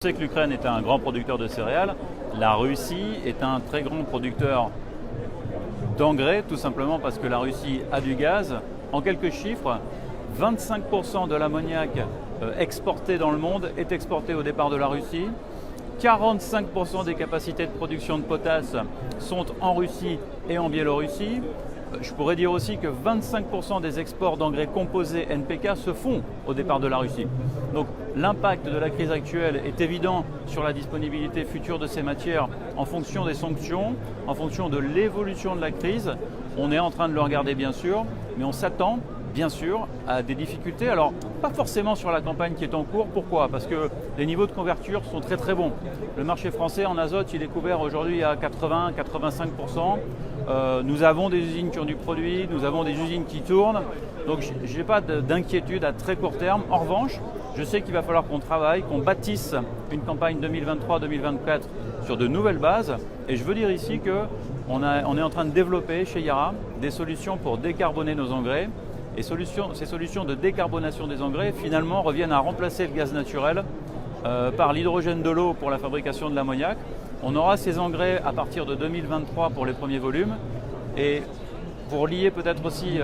On sait que l'Ukraine est un grand producteur de céréales. La Russie est un très grand producteur d'engrais, tout simplement parce que la Russie a du gaz. En quelques chiffres, 25% de l'ammoniac exporté dans le monde est exporté au départ de la Russie. 45% des capacités de production de potasse sont en Russie et en Biélorussie. Je pourrais dire aussi que 25% des exports d'engrais composés NPK se font au départ de la Russie. Donc l'impact de la crise actuelle est évident sur la disponibilité future de ces matières en fonction des sanctions, en fonction de l'évolution de la crise. On est en train de le regarder bien sûr, mais on s'attend bien sûr à des difficultés. Alors pas forcément sur la campagne qui est en cours. Pourquoi? Parce que les niveaux de couverture sont très très bons. Le marché français en azote, il est couvert aujourd'hui à 80-85%. Nous avons des usines qui ont du produit, nous avons des usines qui tournent. Donc je n'ai pas d'inquiétude à très court terme. En revanche, je sais qu'il va falloir qu'on travaille, qu'on bâtisse une campagne 2023-2024 sur de nouvelles bases. Et je veux dire ici qu'on est en train de développer chez Yara des solutions pour décarboner nos engrais. Et ces solutions de décarbonation des engrais, finalement, reviennent à remplacer le gaz naturel par l'hydrogène de l'eau pour la fabrication de l'ammoniac. On aura ces engrais à partir de 2023 pour les premiers volumes. Et pour lier peut-être aussi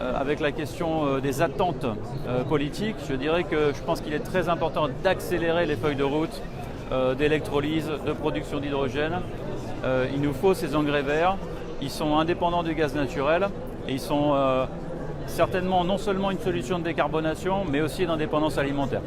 avec la question des attentes politiques, je dirais que je pense qu'il est très important d'accélérer les feuilles de route d'électrolyse, de production d'hydrogène. Il nous faut ces engrais verts. Ils sont indépendants du gaz naturel et ils sont certainement non seulement une solution de décarbonation, mais aussi d'indépendance alimentaire.